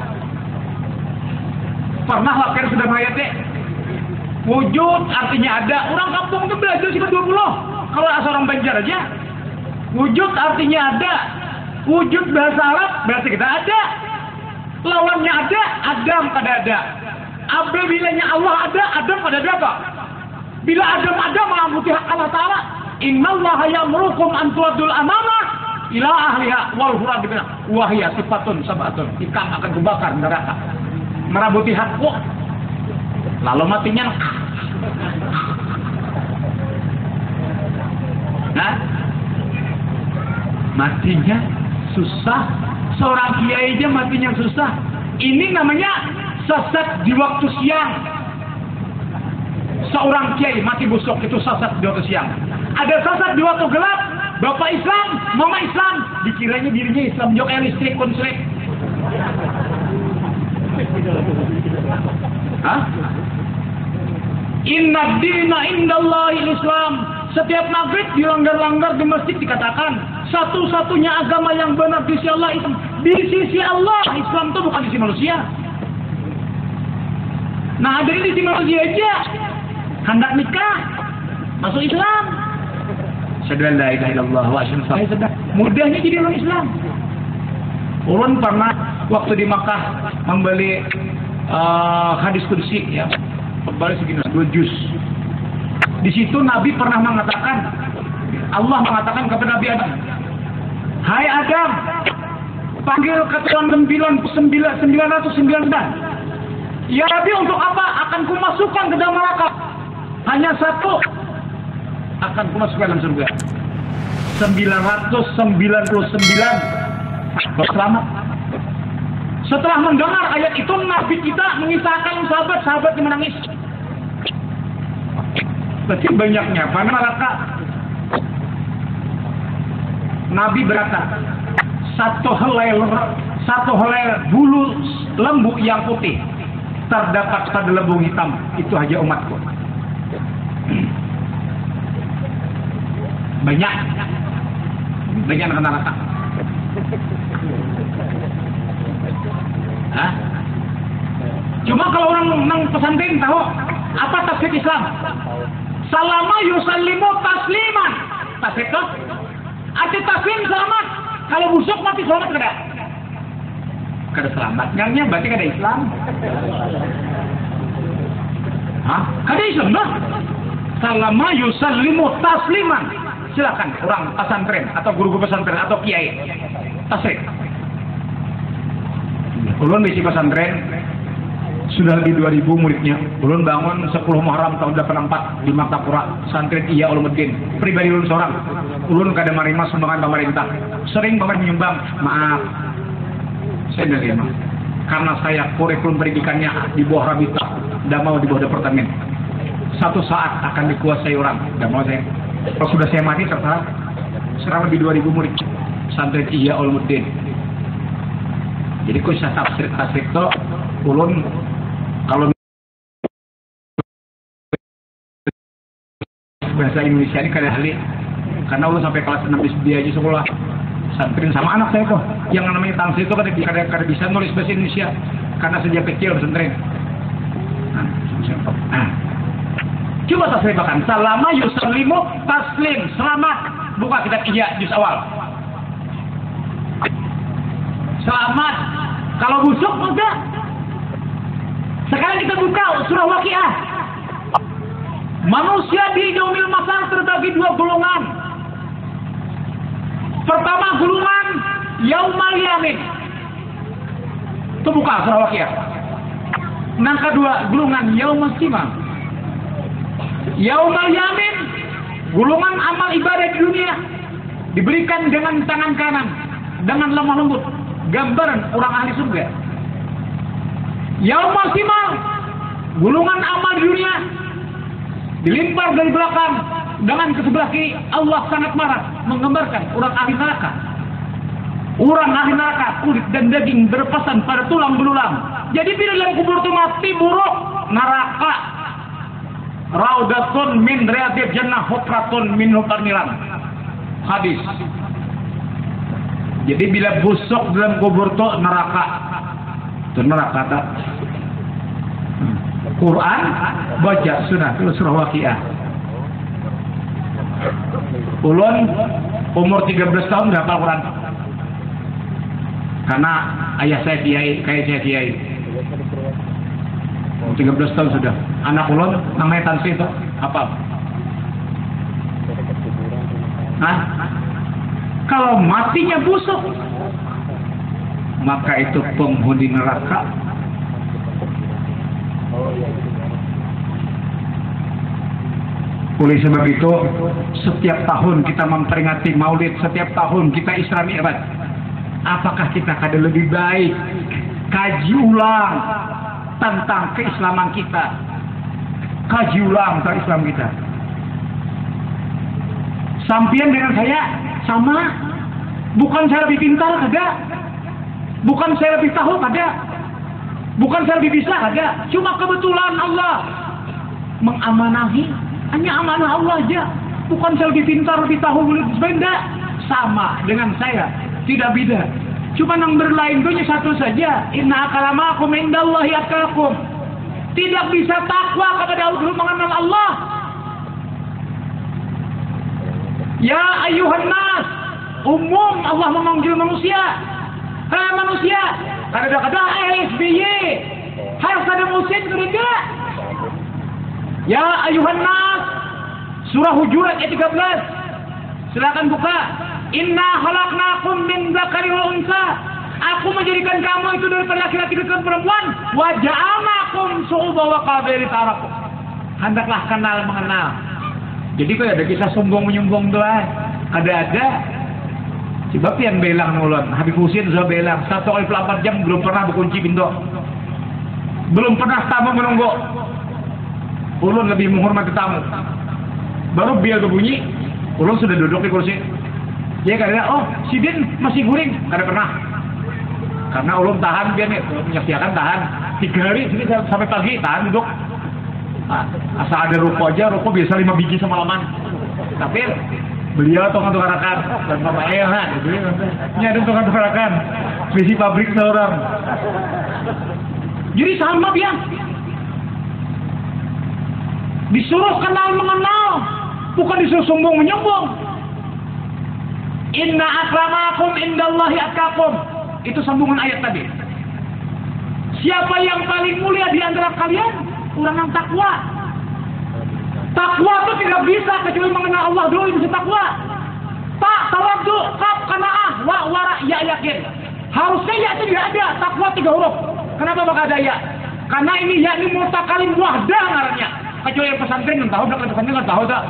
[SPEAKER 2] Pernah lah kan sudah mayatnya. Wujud artinya ada. Orang kampung itu belajar sifat 20. Kalau asal orang Banjar aja. Wujud artinya ada. Wujud bahasa Arab berarti kita ada. Lawannya ada, Adam pada ada. Apabila Allah ada, Adam pada ada apa? Bila Adam ada mengamputi hak Allah Ta'ala, innallaha ya'murukum an tu'addul amanah ila ahliha wal hurad bina wahya sifatun sabatun. Ikan akan kubakar neraka. Merabuti hakku, lalu matinya. Nah, matinya susah. Seorang kiai aja matinya susah. Ini namanya sesat di waktu siang. Seorang kiai mati busuk itu sesat di waktu siang. Ada sesat di waktu gelap. Bapak Islam, mama Islam, dikiranya dirinya Islam, jok listrik konslet. Hah? Inna dina indallahi Islam. Setiap maghrib dilanggar-langgar di masjid dikatakan satu-satunya agama yang benar di sisi Allah Islam. Di sisi Allah Islam itu bukan di sisi manusia. Nah, ada di sisi manusia aja hendak nikah masuk Islam. Asyhadu an la ilaha illallah wa asyhadu anna Muhammadan rasulullah. Mudahnya jadi orang Islam. Ulun pernah waktu di Makkah membeli hadis qudsi ya. Kembali segini 2 juz. Di situ Nabi pernah mengatakan, Allah mengatakan kepada Nabi Adam, "Hai Adam, panggil keturunan 999. Ya Nabi, untuk apa? Akan kumasukkan ke dalam neraka. Hanya satu akan kumasukkan dalam surga. 999 selamat." Setelah mendengar ayat itu, Nabi kita mengisahkan sahabat-sahabat yang menangis. Berarti banyaknya mana neraka. Nabi berkata, satu helai bulu lembu yang putih terdapat pada lembu hitam, itu hanya umatku. Banyak neraka. Hah? Cuma kalau orang nang pesantren tahu apa tafsir Islam? Salama yusallimu tasliman. Tafsir itu? Arti taslim selamat. Kalau busuk mati selamat kada? Kada selamat. Ngangnya berarti kada Islam. Hah? Kada Islam dah. Salama yusallimu tasliman. Silakan orang pesantren atau guru-guru pesantren atau kiai. Tasrik. Ulun di pesantren sudah lebih 2000 muridnya. Ulun bangun 10 Muharram tahun 84 di Maktapura Santri Iya Ulumuddin. Pribadi ulun seorang. Ulun kada menerima sumbangan pemerintah. Sering pemerintah menyumbang. Maaf. Saya menerima. Karena saya kurikulum pendidikannya di bawah Rabita, tidak mau di bawah departemen. Satu saat akan dikuasai orang. Tidak mau saya. Kalau sudah saya mati terserah. Serang lebih 2000 murid. Santri Iya Ulumuddin. Jadi kalau saya tafsir itu ulun kalau bahasa Indonesia ini kada ahli karena ulun sampai kelas 6 SD aja sekolah santrin sama anak saya kok yang namanya tangsi itu kada bisa nulis bahasa Indonesia karena sejak kecil pesantren. Coba tasrifakan salama yusallimu taslim selamat buka kitab Iya juz awal. Selamat. Kalau busuk enggak. Sekarang kita buka surah Waqiah. Manusia di yaumil masar terbagi dua golongan. Pertama golongan yaumal yamin. Itu buka surah Waqiah. Yang kedua golongan yaumal simam. Yaumal yamin golongan amal ibadah di dunia diberikan dengan tangan kanan dengan lemah lembut. Gambaran orang ahli surga. Yaumul simal, gulungan amal di dunia dilimpar dari belakang dengan ke sebelah kiri. Allah sangat marah, menggambarkan orang ahli neraka. Orang ahli neraka kulit dan daging berpesan pada tulang belulang. Jadi bila dalam kubur itu mati buruk neraka. Raudatun min riyadil jannah hufratun min hufar niran. Hadis. Jadi bila busuk dalam kubur itu neraka. Itu neraka tak? Quran baca surah Waqiah. Ulun umur 13 tahun hafal Quran. Karena ayah saya kiai, kayak saya kiai. 13 tahun sudah. Anak ulun namanya Tansi itu apa? Hah? Kalau matinya busuk, maka itu penghuni neraka. Oleh sebab itu, setiap tahun kita memperingati Maulid, setiap tahun kita Isra Mi'raj. Apakah kita kada lebih baik kaji ulang tentang keislaman kita? Kaji ulang tentang Islam kita. Sampian dengan saya sama, bukan saya lebih pintar ada, bukan saya lebih tahu ada, bukan saya lebih bisa ada, cuma kebetulan Allah mengamanahi, hanya amanah Allah aja, bukan saya lebih pintar, lebih tahu, lebih benda, sama dengan saya, tidak beda, cuma yang berlain itu satu saja, inna akramakum indallahi atqakum, tidak bisa takwa kepada Allah belum mengenal Allah. Ya ayuhan nas, umum Allah memanggil manusia. Hai manusia, kadang-kadang SBY, harus ada musim ketiga. Ya ayuhan nas, surah Hujurat ayat 13. Silakan buka. Inna khalaqnakum min dzakari wa unsa. Aku menjadikan kamu itu dari laki-laki dan perempuan. Wa ja'alnakum syu'uban wa qabaila lita'arafu. Hendaklah kenal mengenal. Jadi kalau ada kisah sombong menyumbong doa, ada. Sebab yang belang nulon, Habib Husin sudah belang 1/24 jam belum pernah berkunci pintu, belum pernah tamu menunggu. Ulun lebih menghormati tamu. Baru biar berbunyi, ulun sudah duduk di kursi. Dia kata, oh si Din masih guring, kada pernah. Karena ulun tahan biar nih, menyaksikan tahan 3 hari sini sampai pagi tahan duduk. Asal ada ruko aja, ruko biasa 5 biji semalaman. Tapi Beliau tukang tukarakan dan Bapak Ehan ini ada tukang tukarakan visi pabrik seorang. Jadi sama dia disuruh kenal mengenal, bukan disuruh sombong menyombong. Inna akramakum indallahi atqakum, itu sambungan ayat tadi. Siapa yang paling mulia di antara kalian? Orang yang takwa. Takwa itu tidak bisa kecuali mengenal Allah dulu bisa takwa. Tak tawaddu, kaf, qanaah, wara, ya yakin. Harusnya ya itu tidak ada. Takwa 3 huruf. Kenapa bakal ada ya? Karena ini ya ini mutakalim wahdah ngarannya. Kecuali yang pesantren yang tahu, kalau pesantren nggak tahu tak?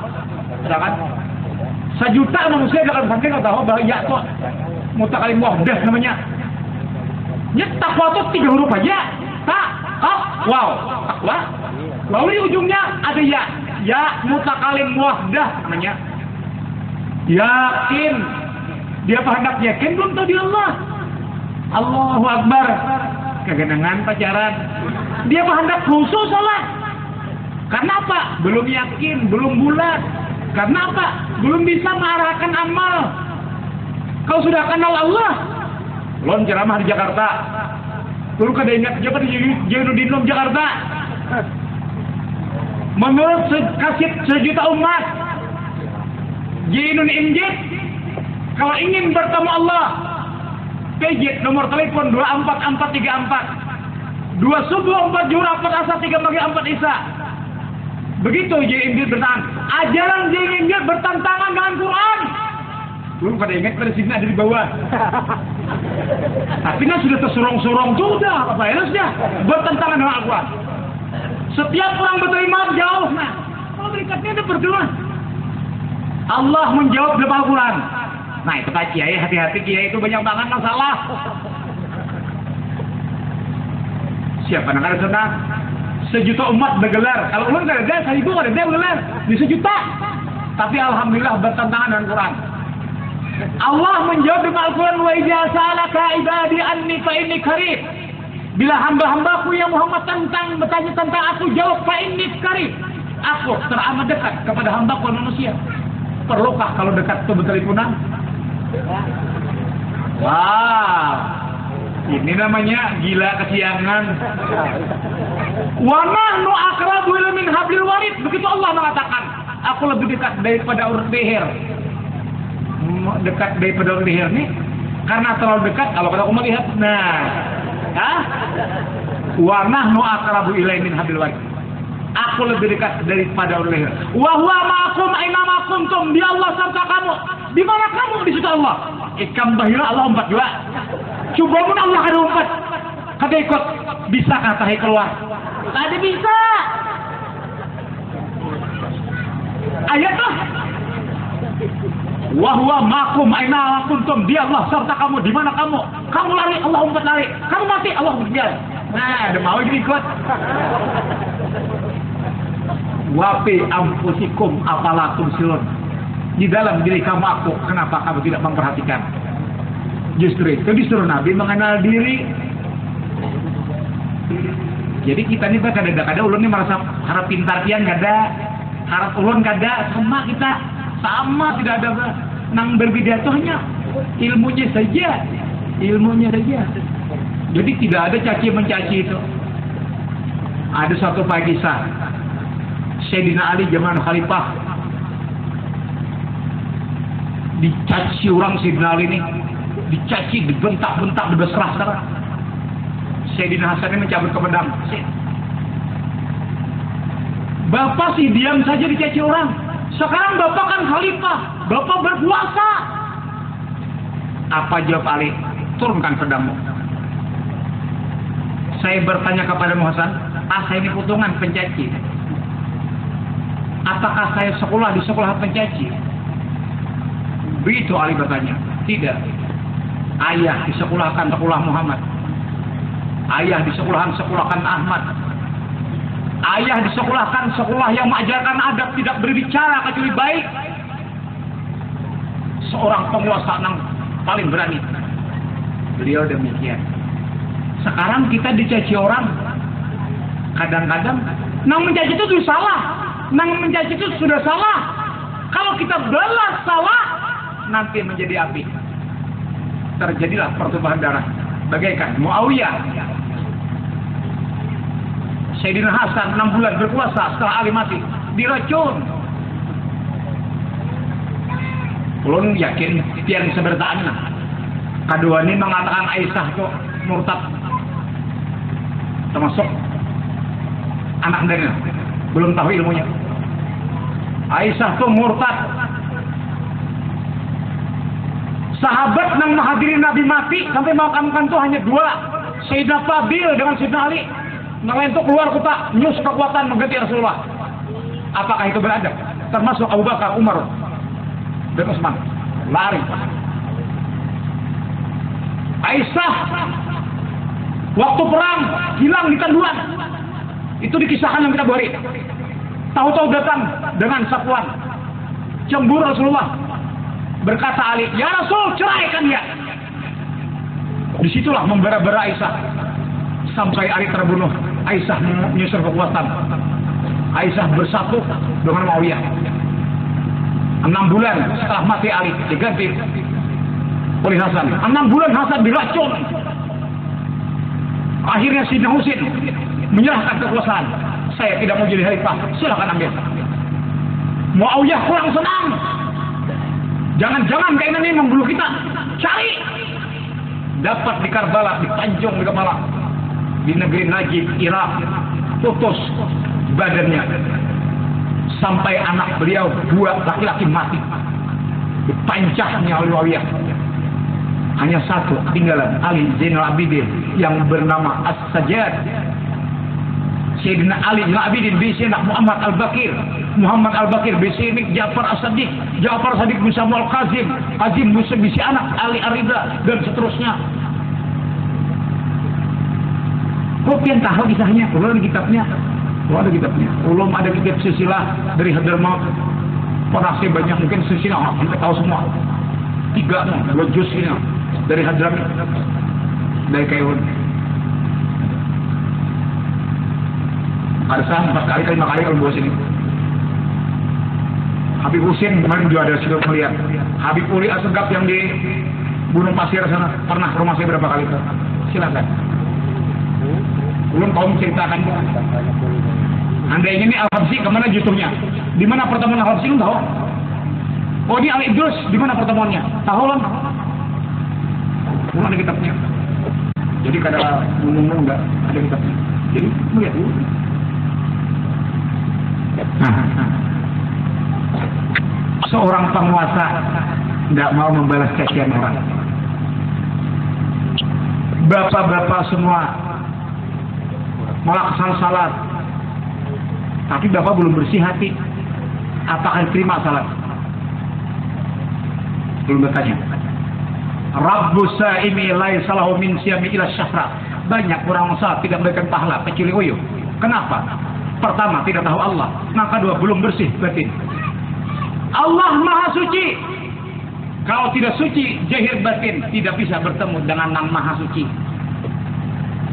[SPEAKER 2] Sudah kan? 1 juta manusia dalam pesantren nggak tahu bahwa ya itu mutakalim wahdah namanya. Ya takwa itu 3 huruf aja. Tak, kaf, wow, takwa. Lalu di ujungnya ada ya. Ya mutakalim wahdah namanya. Yakin. Dia hendak yakin belum tahu di Allah. Allahu Akbar. Kegenangan pacaran. Dia hendak khusus salat. Karena apa? Belum yakin, belum bulat. Karena apa? Belum bisa mengarahkan amal. Kalau sudah kenal Allah, lon ceramah di Jakarta. Dulu kada ingat jabat di Jainuddin Lom Jakarta. Menurut kasit 1 juta umat, Jainun Injit, kalau ingin bertemu Allah, pejit nomor telepon 24434, 2 subuh 4 zuhur 4 asar 3 pagi 4 isya. Begitu Jainun Injit bertahan. Ajaran Jainun Injit bertentangan dengan Quran. Belum pada ingat pada sini ada di bawah. Tapi kan sudah tersorong-sorong sudah, apa ya sudah bertentangan dengan Al-Quran. Setiap orang berterima jauh. Nah, kalau berikatnya ada berdoa. Allah menjawab dalam Al-Quran. Nah itu Pak Kiai, hati-hati Kiai itu banyak banget masalah. Siapa nak ada senang? 1 juta umat bergelar. Kalau ulun kada ada, 1000 kada ada bergelar. Di 1 juta. Tapi alhamdulillah bertentangan dengan Quran. Allah menjawab dalam Al-Quran, wa idza sa'alaka ibadi anni fa inni qarib. Bila hamba-hambaku yang Muhammad bertanya tentang aku, jawab fa inni qarib. Aku teramat dekat kepada hambaku manusia. Perlukah kalau dekat itu berteleponan? Wow, ini namanya gila kesiangan. Wa nahnu aqrabu ilaihi min hablil warid. Begitu Allah mengatakan, aku lebih dekat daripada urat leher. Dekat daripada urat leher nih, karena terlalu dekat. Kalau aku melihat, wa nahnu aqrabu ilaihi min hablil warid. Aku lebih dekat daripada urat leher. Wa huwa ma'akum aina ma kuntum. Dia Allah serta kamu. Di mana kamu di situ Allah. Ikam bahira Allah 4 juga. Coba pun Allah ada 4. Kada ikut. Bisa kata keluar. Tadi bisa. Ayat lah. Wa huwa ma'akum aina ma kuntum. Dia Allah serta kamu. Di mana kamu? Kamu lari Allah 4 lari. Kamu mati Allah 4 jalan. Nah, ada mau jadi ikut. Wafi ampusikum apalah tumsilun. Di dalam diri kamu aku, kenapa kamu tidak memperhatikan? Justru itu disuruh Nabi mengenal diri. Jadi kita ini kadang-kadang ulun ini merasa harap pintar kian kada, harap ulun kada, sama kita sama, tidak ada nang berbeda itu hanya ilmunya saja, Jadi tidak ada caci mencaci itu. Ada suatu kisah Sayyidina Ali zaman Khalifah dicaci orang Sayyidina Ali ini, dicaci, dibentak-bentak, dibeserah-serah. Sayyidina Hasan ini mencabut ke pedang. Bapak sih diam saja dicaci orang. Sekarang Bapak kan Khalifah, Bapak berkuasa. Apa jawab Ali? Turunkan pedangmu. Saya bertanya kepada Hasan, saya ini potongan pencaci. Apakah saya sekolah di sekolah pencaci? Begitu Ali bertanya. Tidak. Ayah disekolahkan sekolah Muhammad. Ayah disekolahkan Ahmad. Ayah disekolahkan sekolah yang mengajarkan adab, tidak berbicara kecuali baik. Seorang penguasa yang paling berani. Beliau demikian. Sekarang kita dicaci orang. Kadang-kadang nang mencaci itu sudah salah. Nang mencaci itu sudah salah. Kalau kita balas salah, nanti menjadi api. Terjadilah pertumpahan darah. Bagaikan Muawiyah. Sayyidina Hasan 6 bulan berkuasa setelah Ali mati. Diracun. Ulun yakin tiang sebertaan lah. Kedua ini mengatakan Aisyah itu murtad. Termasuk anak dari belum tahu ilmunya. Aisyah itu murtad. Sahabat yang menghadiri Nabi mati sampai memakamkan itu hanya 2, Sayyidina Fadil dengan Sayyidina Ali. Yang lain itu keluar kota, nyus kekuatan mengganti Rasulullah. Apakah itu beradab? Termasuk Abu Bakar, Umar, dan Utsman. Lari. Aisyah waktu perang hilang di tanduan. Itu dikisahkan yang kita buat. Tahu-tahu datang dengan sapuan. Cemburu Rasulullah. Berkata Ali, "Ya Rasul, ceraikan dia." Disitulah membara-bara Aisyah. Sampai Ali terbunuh. Aisyah menyusul kekuatan. Aisyah bersatu dengan Muawiyah. 6 bulan setelah mati Ali diganti oleh Hasan. 6 bulan Hasan diracun. Akhirnya Sayyidina Husain menyerahkan kekuasaan. Saya tidak mau jadi khalifah, silakan ambil. Muawiyah kurang senang. Jangan-jangan keinginan ini membunuh kita. Cari. Dapat di Karbala, di Tanjung di kepala. Di negeri Najib, Irak. Putus badannya. Sampai anak beliau 2 laki-laki mati. Dipancahnya oleh Muawiyah. Hanya 1 tinggalan, Ali Zainal Abidin yang bernama As-Sajjad. Sayyidina Ali Zainal Abidin bisi anak Muhammad Al-Bakir. Muhammad Al-Bakir bisi anak Ja'far As-Sadiq. Ja'far As-Sadiq bin Samuel Kazim. Kazim bisi anak Ali Ar-Ridha dan seterusnya. Kok pian tahu kisahnya? Ulun ada kitabnya. Ada kitabnya. Ulun ada kitab silsilah dari Hadramaut. Porasi banyak mungkin silsilah kita tahu semua. 3 juz ini dari Hadramaut. Dari Kaiwan. Ada 4 kali 5 kali kalau bawa sini. Habib Husin kemarin juga ada sudah melihat. Habib Uli Asegaf yang di Gunung Pasir sana pernah ke rumah saya berapa kali? Silakan. Belum kau menceritakan. Anda ini Al-Habsyi kemana justrunya? Di mana pertemuan Al-Habsyi tahu? Oh ini Al-Idrus, di mana pertemuannya? Tahu lah. Belum ada kitabnya. Jadi kada ngomong enggak ada kitabnya. Jadi melihat dulu. Seorang penguasa tidak mau membalas cacian orang. Bapak-bapak semua melaksanakan salat, tapi bapak belum bersih hati. Apakah terima salat? Belum bertanya. Rabbus sa'imi la salahu min siyami ila syafra. Banyak orang salat tidak memberikan pahala kecuali uyuh. Kenapa? Pertama, tidak tahu Allah. Maka 2, belum bersih batin. Allah Maha Suci. Kalau tidak suci, zahir batin tidak bisa bertemu dengan Yang Maha Suci.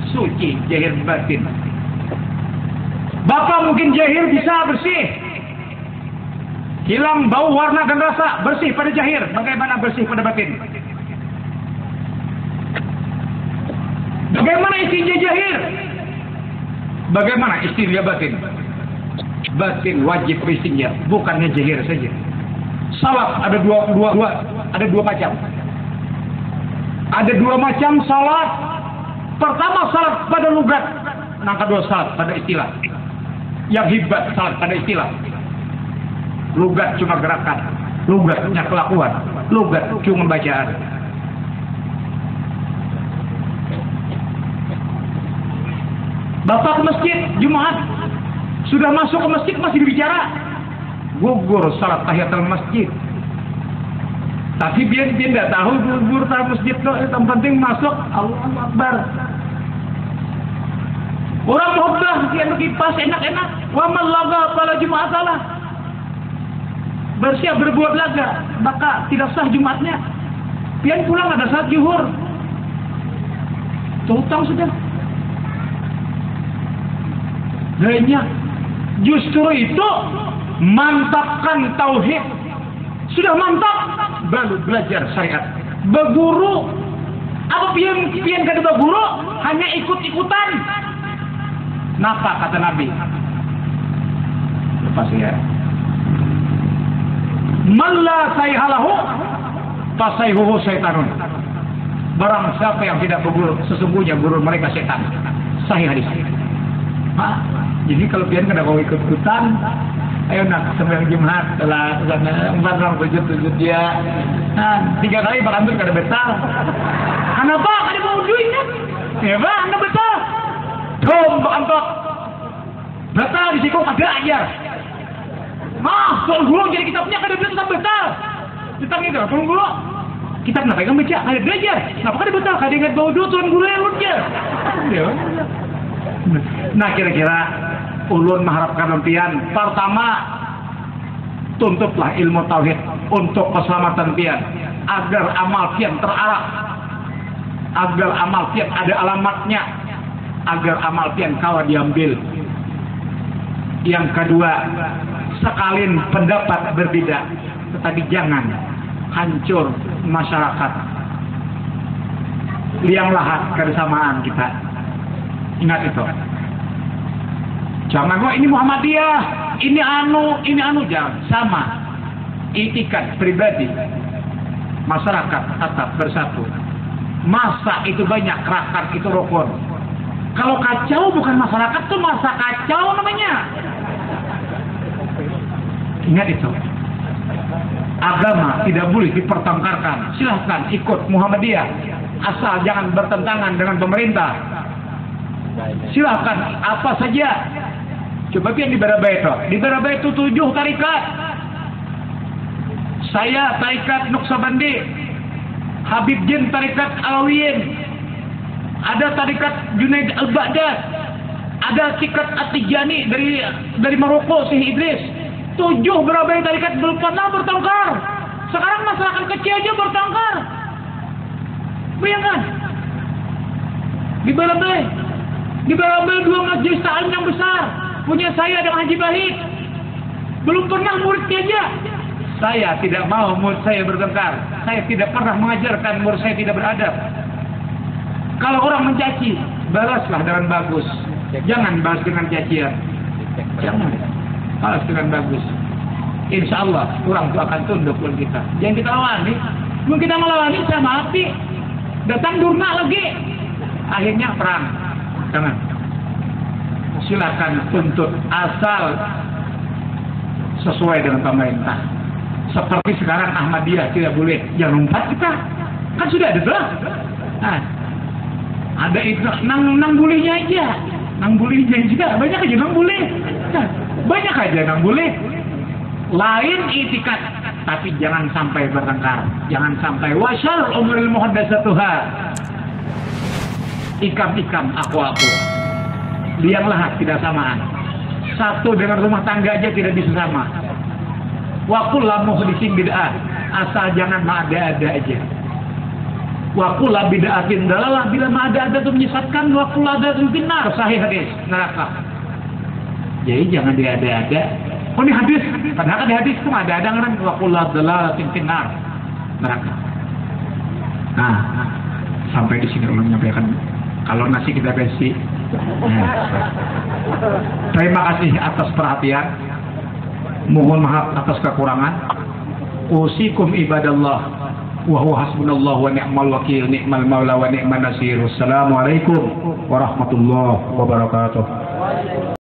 [SPEAKER 2] Suci, zahir batin. Bapak mungkin zahir bisa bersih. Hilang bau, warna, dan rasa. Bersih pada zahir. Bagaimana bersih pada batin? Bagaimana istinja zahir? Bagaimana istinja batin? Batin wajib istinja, bukannya zahir saja. Salat ada dua macam. Ada 2 macam salat. Pertama salat pada lugat, yang kedua salat pada istilah. Yang hebat salat pada istilah. Lugat cuma gerakan, lugatnya kelakuan, lugat cuma bacaan. Bapak ke masjid Jumat, sudah masuk ke masjid masih berbicara. Gugur salat tahiyatul masjid. Tapi dia tidak tahu gugur salat masjid itu, yang penting masuk Allahu Akbar. Orang khutbah dia kipas enak-enak. Wa man laga pada Jumat salah. Bersiap berbuat laga, maka tidak sah Jumatnya. Pian pulang ada saat zuhur. Tutang sudah. Lainnya justru itu mantapkan tauhid Sudah mantap, baru belajar syariat. Berguru, apa pian kada berguru, hanya ikut-ikutan. Napa kata Nabi? Lepas ya. Malla sayhalahu fasayhuhu syaitanun. Barang siapa yang tidak berguru, sesungguhnya guru mereka setan. Sahih hadis. Jadi kalau pian kada mau ikut-ikutan, ayo nak sembahyang Jumat telah empat orang sujud dia. Nah, 3 kali bakantur kada betal. Kenapa? Kada mau duit kan? Ya bah, anda betal. Dom bakantor. Betal di sikong ada aja. Soal guru jadi kitabnya kada betal betal. Ditang itu, tuan guru. Kitab kenapa yang baca? Kada belajar. Kenapa kada betal? Kada ingat bawa dua tuan guru yang urutnya. Nah kira-kira ulun mengharapkan pian pertama tuntutlah ilmu tauhid untuk keselamatan pian agar amal pian terarah, agar amal pian ada alamatnya, agar amal pian kawa diambil. Yang kedua, sekalin pendapat berbeda, tetapi jangan hancur masyarakat, liang lahat kebersamaan kita. Ingat itu. Jangan, wah ini Muhammadiyah, ini anu, jangan. Sama. Itikat pribadi. Masyarakat tetap bersatu. Masa itu banyak, rakat itu rukun. Kalau kacau bukan masyarakat tuh masa kacau namanya. Ingat itu. Agama tidak boleh dipertengkarkan. Silahkan ikut Muhammadiyah. Asal jangan bertentangan dengan pemerintah. Silahkan apa saja. Coba pian di Barabai itu. Di Barabai itu 7 tarikat. Saya tarikat Nuksabandi. Habib Jin tarikat Alawiyin. Ada tarikat Junaid Al-Baghdad. Ada tarikat At-Tijani dari Maroko, Syekh Idris. 7 Barabai tarikat belum pernah bertengkar. Sekarang masyarakat kecil aja bertengkar. Bayangkan. Di Barabai. Di Barabai 2 masjid ta'lim yang besar. Punya saya dan Haji Bahid. Belum pernah muridnya aja. Saya tidak mau murid saya bertengkar. Saya tidak pernah mengajarkan murid saya tidak beradab. Kalau orang mencaci, balaslah dengan bagus. Jangan balas dengan cacian. Jangan. Balas dengan bagus. Insya Allah orang itu akan tunduk dengan kita. Jangan kita lawani. Mungkin kita melawani sama api. Datang durna lagi. Akhirnya perang. Jangan. Silakan tuntut asal sesuai dengan pemerintah. Seperti sekarang Ahmadiyah tidak boleh jangan lompat kita. Kan sudah ada tuh. Nah, ada itu nang bolehnya aja. Nang bolehnya juga banyak aja nang boleh. Nah, banyak aja nang boleh. Lain itikat, tapi jangan sampai bertengkar. Jangan sampai wasyar umuril muhaddatsatuha. Ikam aku. Liang lahat tidak samaan. Satu dengan rumah tangga aja tidak bisa sama. Wa kullu muhdisin bid'ah. Asal jangan ada-ada aja. Wa kullu bid'atin dalalah, bila ada itu menyesatkan. Wa kullu adatin finnar, sahih hadis neraka. Jadi jangan ada-ada. Oh ini hadis, padahal di hadis itu ada kan wa kullu dalalatin finnar, neraka. Nah, sampai di sini ulun menyampaikan. Kalau nasi kita kasih. Terima kasih atas perhatian. Mohon maaf atas kekurangan. Usikum ibadallah wa huwa hasbunallahu wa ni'mal wakil, ni'mal maula wa ni'man nasir. Wassalamualaikum warahmatullahi wabarakatuh.